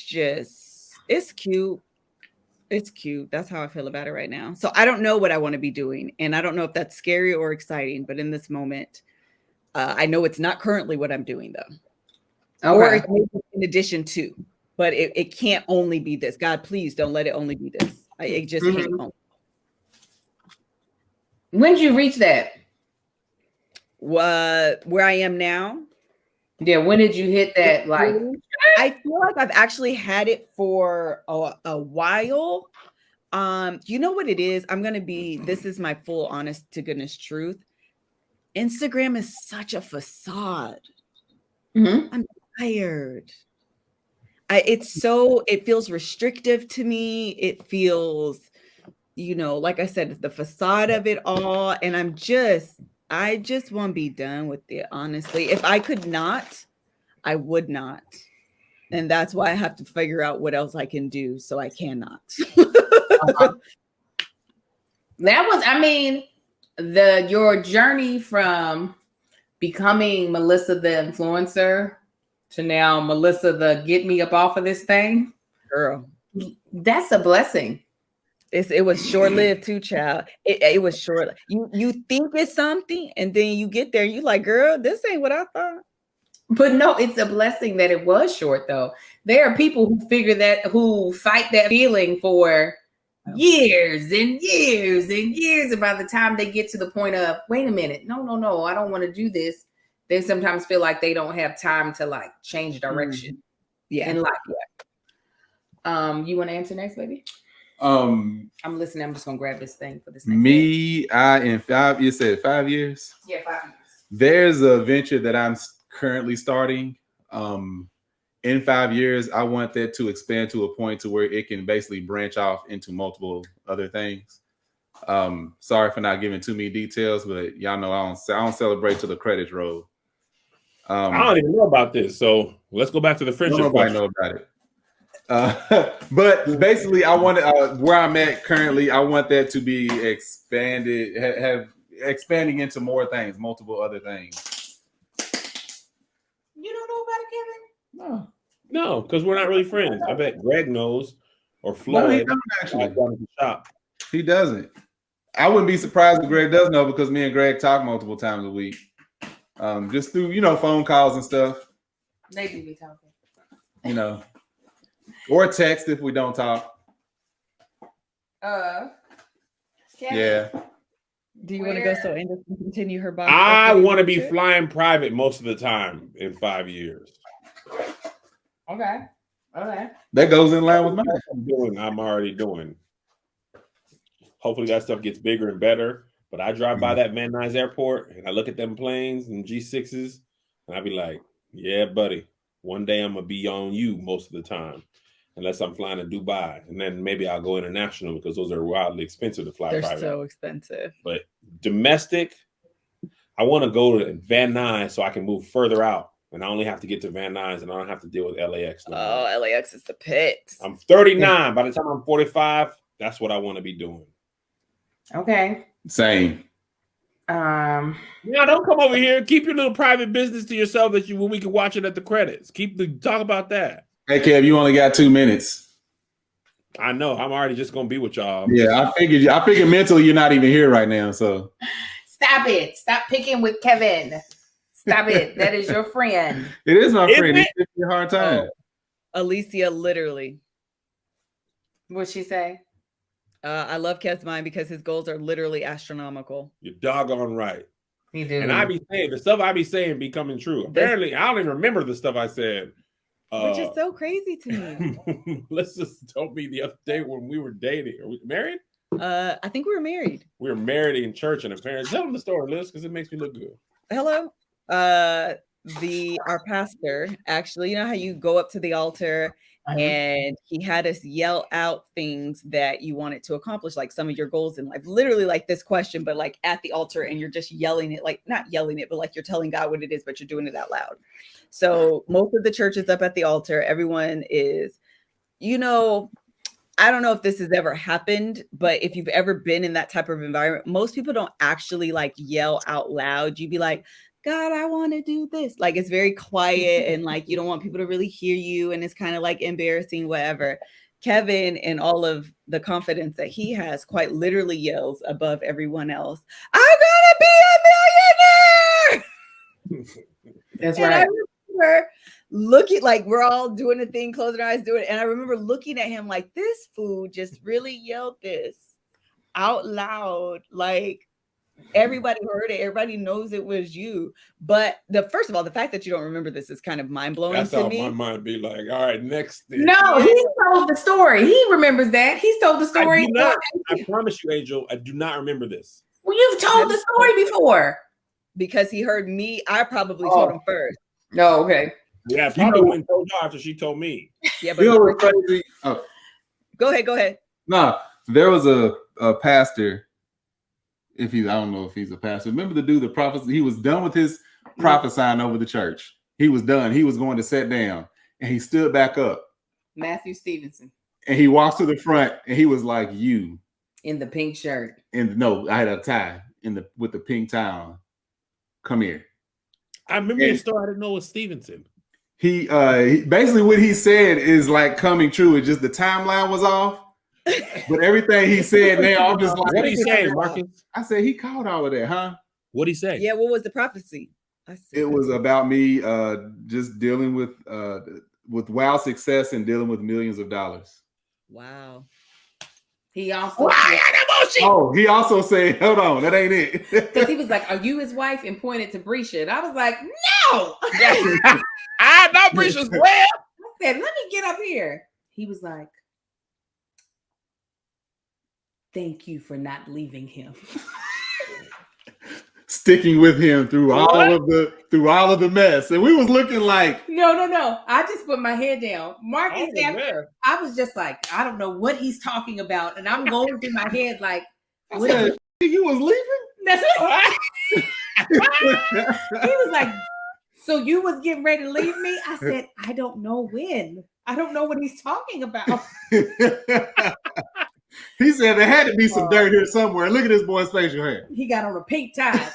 cute. It's cute. That's how I feel about it right now. So I don't know what I want to be doing. And I don't know if that's scary or exciting, but in this moment, I know it's not currently what I'm doing though. Okay. Or it's in addition to, but it can't only be this. God, please don't let it only be this. It just can't. When did you reach that? Where I am now? Yeah, when did you hit that? Like, I feel like I've actually had it for a while. You know what it is? This is my full honest to goodness truth. Instagram is such a facade. I'm tired. It feels restrictive to me. It feels, like I said, the facade of it all. And I just want to be done with it. Honestly, if I could not, I would not. And that's why I have to figure out what else I can do. So I cannot. That was, your journey from becoming Melissa the influencer to now Melissa the get me up off of this thing, girl, that's a blessing. It was short-lived too, child. It was short. You think it's something, and then you get there, you like, girl, this ain't what I thought. But no, it's a blessing that it was short, though. There are people who fight that feeling for years and years and years, and by the time they get to the point of, wait a minute, no, I don't want to do this, they sometimes feel like they don't have time to like change direction. In life. You want to answer next, baby? I'm listening. I'm just gonna grab this thing for this next you said 5 years? Yeah, 5 years. There's a venture that I'm currently starting. In 5 years, I want that to expand to a point to where it can basically branch off into multiple other things. Sorry for not giving too many details, but y'all know I don't celebrate till the credits roll. I don't even know about this, so let's go back to the friendship. Nobody know about it. But basically, I want where I'm at currently. I want that to be expanded, expanding into more things, multiple other things. You don't know about it, Kevin? No, because we're not really friends. I bet Greg knows, or Floyd. No, he don't actually. The shop. He doesn't. I wouldn't be surprised if Greg does know, because me and Greg talk multiple times a week, just through phone calls and stuff. They do be talking. Or text if we don't talk. Yeah. Do you want to go so Angel can continue her box? I want to be flying private most of the time in 5 years. Okay. That goes in line with mine. I'm already doing. Hopefully that stuff gets bigger and better. But I drive by that Van Nuys Airport and I look at them planes and G6s and I be like, yeah, buddy, one day I'm gonna be on you most of the time. Unless I'm flying to Dubai, and then maybe I'll go international because those are wildly expensive to fly private. They're so expensive. But domestic, I want to go to Van Nuys so I can move further out, and I only have to get to Van Nuys, and I don't have to deal with LAX. LAX is the pit. I'm 39. By the time I'm 45, that's what I want to be doing. Okay. Same. Now don't come over here. Keep your little private business to yourself when we can watch it at the credits. Talk about that. Hey, Kev, you only got 2 minutes. I know. I'm already just gonna be with y'all. I figured mentally you're not even here right now. So stop it. Stop picking with Kevin. Stop it. That is your friend. It is my friend. He's giving me a hard time. Alicia, literally. What'd she say? I love Kev's mind because his goals are literally astronomical. You're doggone right. He do. And I be saying the stuff I be saying be coming true. Apparently, I don't even remember the stuff I said. Which is so crazy to me. Melissa told me the other day when we were dating. Are we married? I think we were married. We were married in church, and apparently, tell them the story, Liz, because it makes me look good. Hello. Our pastor, actually, you know how you go up to the altar and he had us yell out things that you wanted to accomplish, like some of your goals in life, literally like this question, but like at the altar, and you're just yelling it, like not yelling it, but like you're telling God what it is, but you're doing it out loud. So most of the church is up at the altar. Everyone is, I don't know if this has ever happened, but if you've ever been in that type of environment, most people don't actually like yell out loud. You'd be like, God, I want to do this. Like, it's very quiet and like, you don't want people to really hear you. And it's kind of like embarrassing, whatever. Kevin, and all of the confidence that he has, quite literally yells above everyone else, I'm going to be a millionaire. That's and right. I remember looking, like we're all doing a thing, closing our eyes, doing it. And I remember looking at him like, this fool just really yelled this out loud. Like, everybody heard it. Everybody knows it was you. But first of all, the fact that you don't remember this is kind of mind-blowing That's to how me. my mind be like, all right, next thing. No, he told the story. He remembers that. He's told the story. I promise you, Angel, I do not remember this. Well, you've told the story before. Because he heard me. I probably told him first. No, okay. Yeah, probably went told her after she told me. Yeah, but crazy. Oh. Go ahead. No, there was a pastor. I don't know if he's a pastor. Remember the dude, the prophet? He was done with his prophesying over the church. He was done. He was going to sit down, and he stood back up. Matthew Stevenson. And he walks to the front, and he was like, "You in the pink shirt." And no, I had a tie with the pink tie on. Come here. I remember the story. I didn't know it was Stevenson. He basically what he said is like coming true. It's just the timeline was off. But everything he said now, I'm just like, what he say, Marcus? I said he caught all of that, huh? What'd he say? Yeah, what was the prophecy? It was about me just dealing with wild success and dealing with millions of dollars. Wow. He also he also said, hold on, that ain't it. Because he was like, are you his wife? And pointed to Brescia. And I was like, no. I know Brescia's well. I said, let me get up here. He was like, thank you for not leaving him. Sticking with him through all of the mess. And we was looking like no. I just put my head down. Marcus after I was just like, I don't know what he's talking about. And I'm going through my head like, what said, you was leaving? That's it. He was like, so you was getting ready to leave me? I said, I don't know when. I don't know what he's talking about. He said there had to be some dirt here somewhere. Look at this boy's facial hair. He got on a pink tie.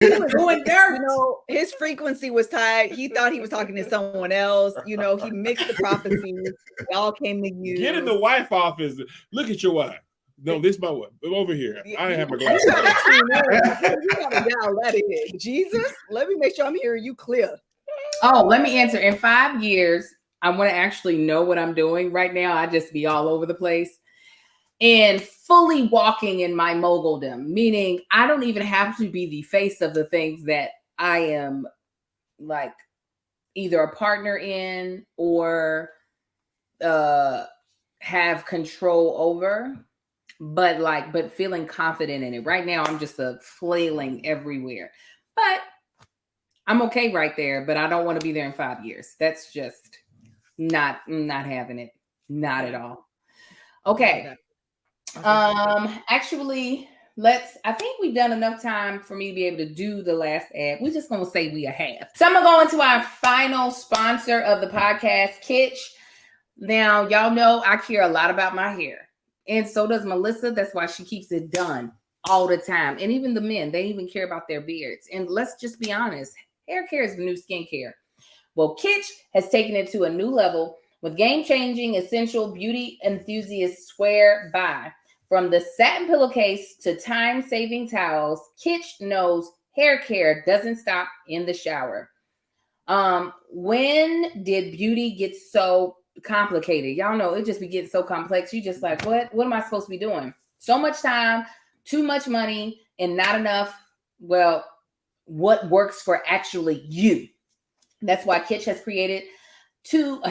He was doing dirt. His frequency was tied. He thought he was talking to someone else. He mixed the prophecies. They all came to you. Get in the wife office. Look at your wife. No, this is my wife. Over here. I have my glasses. You gotta dial that in. Jesus, let me make sure I'm hearing you clear. Oh, let me answer. In 5 years, I want to actually know what I'm doing. Right now, I just be all over the place. And fully walking in my moguldom, meaning I don't even have to be the face of the things that I am like either a partner in or have control over, but feeling confident in it. Right now, I'm just flailing everywhere, but I'm okay right there. But I don't want to be there in 5 years. That's just not having it. Not at all. Okay. Actually, I think we've done enough time for me to be able to do the last ad. We're just going to say we have. So I'm going to go into our final sponsor of the podcast, Kitsch. Now, y'all know I care a lot about my hair. And so does Melissa. That's why she keeps it done all the time. And even the men, they even care about their beards. And let's just be honest, hair care is the new skincare. Well, Kitsch has taken it to a new level with game-changing essential beauty enthusiasts swear by. From the satin pillowcase to time-saving towels, Kitsch knows hair care doesn't stop in the shower. When did beauty get so complicated? Y'all know it just be getting so complex. You just like, what am I supposed to be doing? So much time, too much money, and not enough. Well, what works for actually you? That's why Kitsch was created to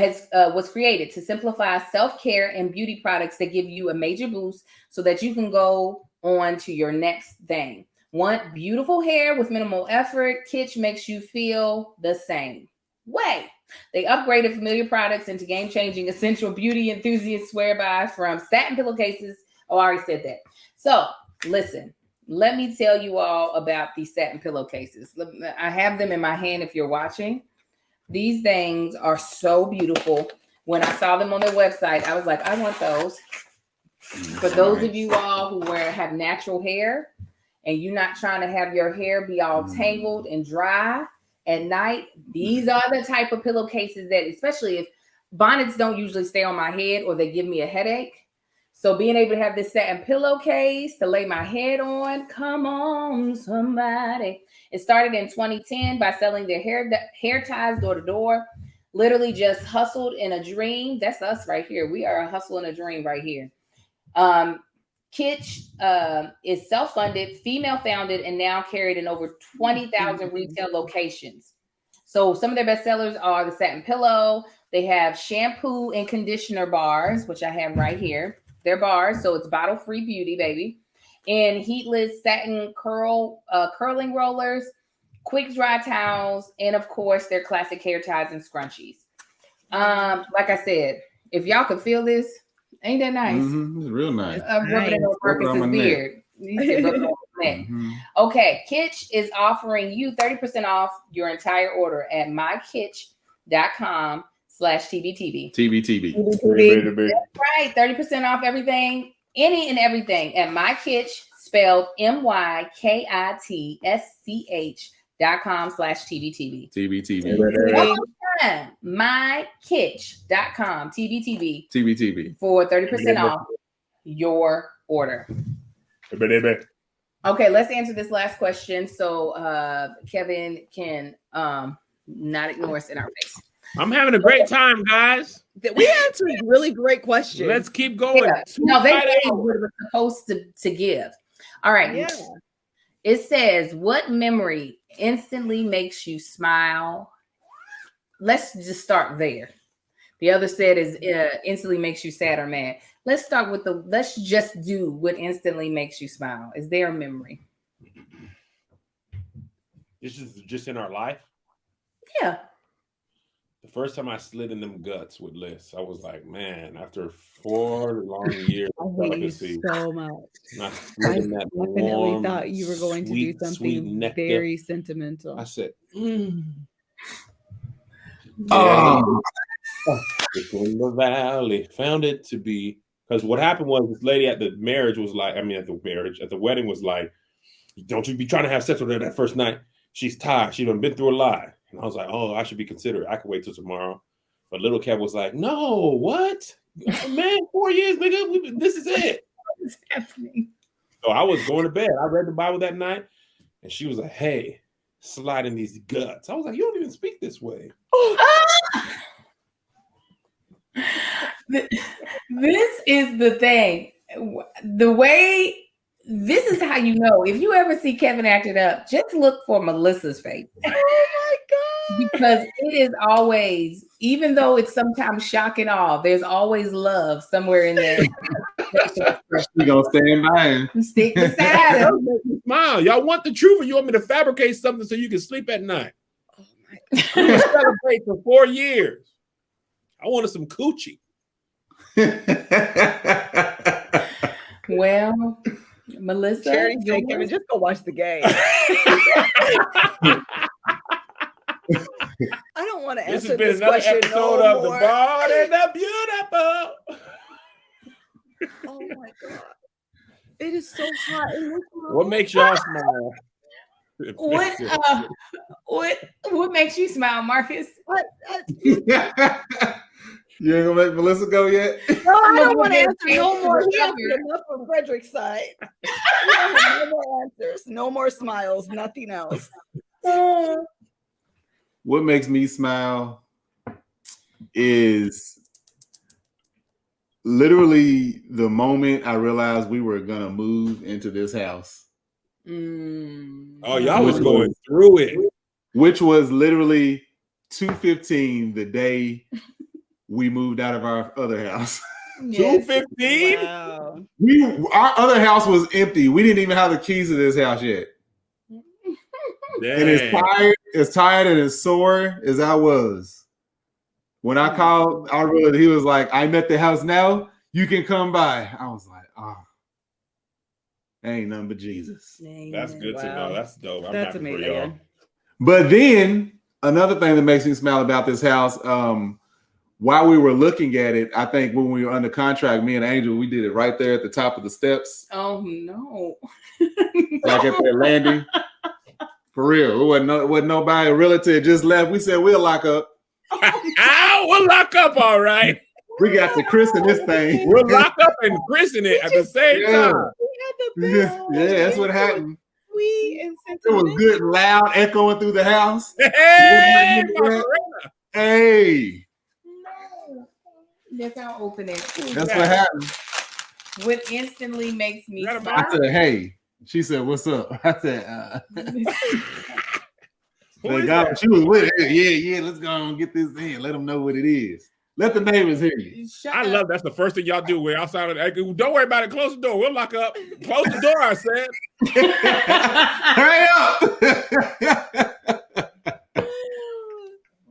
simplify self-care and beauty products that give you a major boost so that you can go on to your next thing. Want beautiful hair with minimal effort? Kitsch makes you feel the same way. They upgraded familiar products into game-changing essential beauty enthusiasts swear by, from satin pillowcases. Oh, I already said that. So listen, let me tell you all about these satin pillowcases. I have them in my hand if you're watching. These things are so beautiful. When I saw them on their website, I was like, I want those. For those of you all who have natural hair and you're not trying to have your hair be all tangled and dry at night, these are the type of pillowcases that, especially if bonnets don't usually stay on my head or they give me a headache. So being able to have this satin pillowcase to lay my head on, come on, somebody. It started in 2010 by selling their hair ties door to door. Literally just hustled in a dream. That's us right here. We are a hustle in a dream right here. Kitsch is self-funded, female-founded, and now carried in over 20,000 retail locations. So some of their best sellers are the satin pillow. They have shampoo and conditioner bars, which I have right here. They're bars, so it's bottle-free beauty, baby. And heatless satin curling rollers, quick dry towels, and of course, their classic hair ties and scrunchies. Like I said, if y'all could feel this, ain't that nice? Mm-hmm. It's real nice. Rubbing it on Marcus's beard. Okay, Kitsch is offering you 30% off your entire order at mykitsch.com/TBTB. TBTB. That's right, 30% off everything, any and everything at mykitsch, spelled mykitsch.com/TBTB. TBTB. mykitsch.com TBTB. TBTB. For 30% off your order. Okay, let's answer this last question so Kevin can not ignore us in our face. I'm having a great time, guys. We answered really great questions. Let's keep going. Yeah. No, they know what it was supposed to give. All right. Yeah. It says, what memory instantly makes you smile? Let's just start there. The other said is instantly makes you sad or mad. Let's start with let's just do what instantly makes you smile. Is there a memory? This is just in our life? Yeah. The first time I slid in them guts with Liz, I was like, man, after 4 long years, I hate you so much. I definitely thought you were going to do something very sentimental. I said, in the valley, found it to be. Because what happened was this lady at the marriage was like, at the wedding was like, don't you be trying to have sex with her that first night. She's tired. She's been through a lot. And I was like, oh, I should be considerate. I could wait till tomorrow. But little Kev was like, no, what? Man, 4 years, nigga. This is it. What's happening? So I was going to bed. I read the Bible that night. And she was like, hey, slide in these guts. I was like, you don't even speak this way. This is the thing. The way, this is how you know. If you ever see Kevin acted up, just look for Melissa's face. Oh my God. Because it is always, even though it's sometimes shock and awe, there's always love somewhere in there. We gonna stand by him. Stick beside him. Smile. Y'all want the truth, or you want me to fabricate something so you can sleep at night? Oh my God. I'm gonna celebrate for 4 years. I wanted some coochie. Well, Melissa, Kevin, just go watch the game. I don't want to answer this question episode of The Bald and the Beautiful. Oh my God. It is so hot in this What makes y'all smile? What makes you smile, Marcus? You ain't gonna make Melissa go yet? No, I don't want to answer no more. He answered enough from Frederick's side. No more answers. No more smiles. Nothing else. What makes me smile is literally the moment I realized we were gonna move into this house. Oh, y'all was going through it. Which was literally 2:15 the day we moved out of our other house. 2:15? Wow. Our other house was empty. We didn't even have the keys to this house yet. Dang. And as tired and as sore as I was. When I called, he was like, I'm at the house now. You can come by. I was like, oh, ain't nothing but Jesus. That's good to know. That's dope. I'm happy amazing. for y'all. But then another thing that makes me smile about this house, while we were looking at it, I think when we were under contract, me and Angel, we did it right there at the top of the steps. Oh no. Like at that landing. For real. It wasn't nobody, a relative just left. We said we'll lock up. We'll lock up, all right. We got to christen this thing. We'll lock up and christen it at the same time. Yeah, that's what happened. Sweet and it was good and loud, echoing through the house. Hey, hey. No. Yes, I'll open it. That's what happened. What instantly makes me smile. I said, hey. She said, what's up? I said, she was with it. Yeah, let's go and get this in. Let them know what it is. Let the neighbors hear you. I love that's the first thing y'all do. We're outside of the, don't worry about it. Close the door. We'll lock up. Close the door, I said. Hurry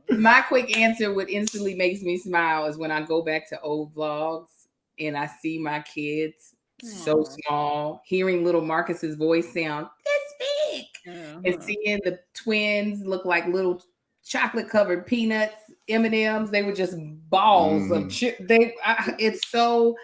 up. My quick answer, what instantly makes me smile, is when I go back to old vlogs and I see my kids so small, hearing little Marcus's voice sound this big, and seeing the twins look like little chocolate covered peanuts, M&Ms. They were just balls of chip. It's so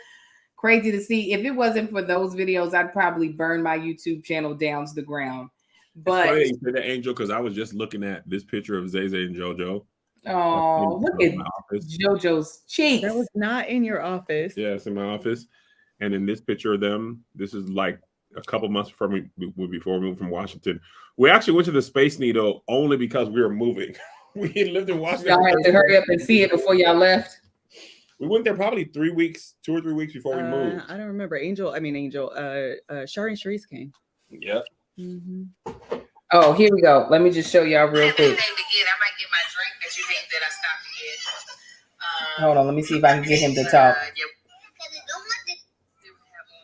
crazy to see. If it wasn't for those videos, I'd probably burn my YouTube channel down to the ground. But it's funny you say that, Angel, because I was just looking at this picture of Zay and JoJo. Oh, look at JoJo's cheeks. That was not in your office. Yeah, it's in my office. And in this picture of them, this is like a couple months before we moved from Washington. We actually went to the Space Needle only because we were moving. We had lived in Washington. Y'all had to hurry up and see it before y'all left. We went there probably 2 or 3 weeks before we moved. I don't remember. Shari and Sharice came. Yep. Mm-hmm. Oh, here we go. Let me just show y'all real quick. I might get my drink that you think that I stopped to get. Hold on, let me see if I can get him to talk.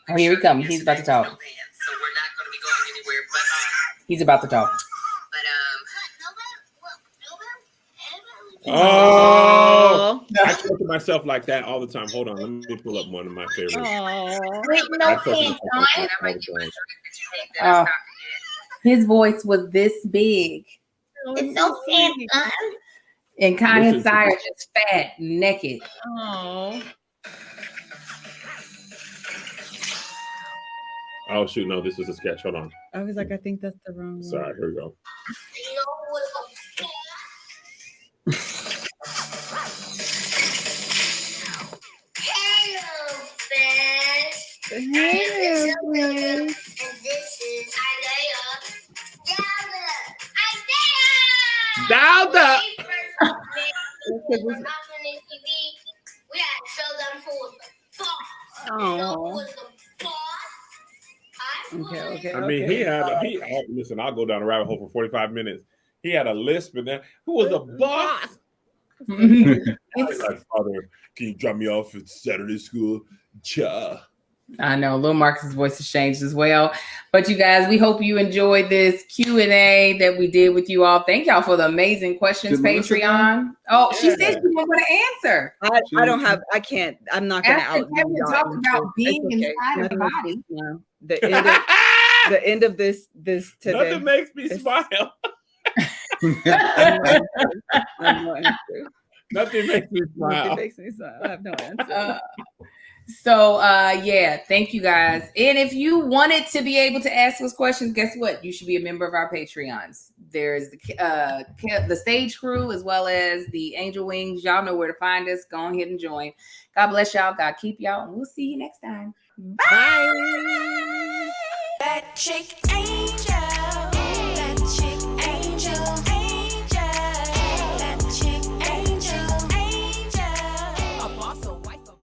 Oh, here he comes. He's about to talk. So we're not going to be going anywhere. But he's about to talk. Oh, I talk to myself like that all the time. Hold on, let me pull up one of my favorites. His voice was this big. It's so sad. And Kai and Sire just fat, naked. Oh shoot, no, this is a sketch. Hold on. I was like, I think that's the wrong one. Sorry, here we go. And this is Dalda. We had to show them who was the boss. Okay. I mean, listen, I'll go down the rabbit hole for 45 minutes. He had a lisp and then who was the boss? Like, Father, can you drop me off at Saturday school? Cha. I know, Lil Marcus's voice has changed as well. But you guys, we hope you enjoyed this Q&A that we did with you all. Thank y'all for the amazing questions, Patreon. Oh, she said she wasn't going to answer. I can't. I'm not going to out. Kevin talked about being inside of the body. No. The end of this today. Nothing makes me smile. I'm no answer. Nothing makes me smile. Nothing makes me smile. I have no answer. So yeah, thank you guys. And if you wanted to be able to ask us questions, guess what? You should be a member of our Patreons. There's the stage crew as well as the Angel Wings. Y'all know where to find us. Go ahead and join. God bless y'all. God keep y'all. And we'll see you next time. Bye. Bye. That chick ain't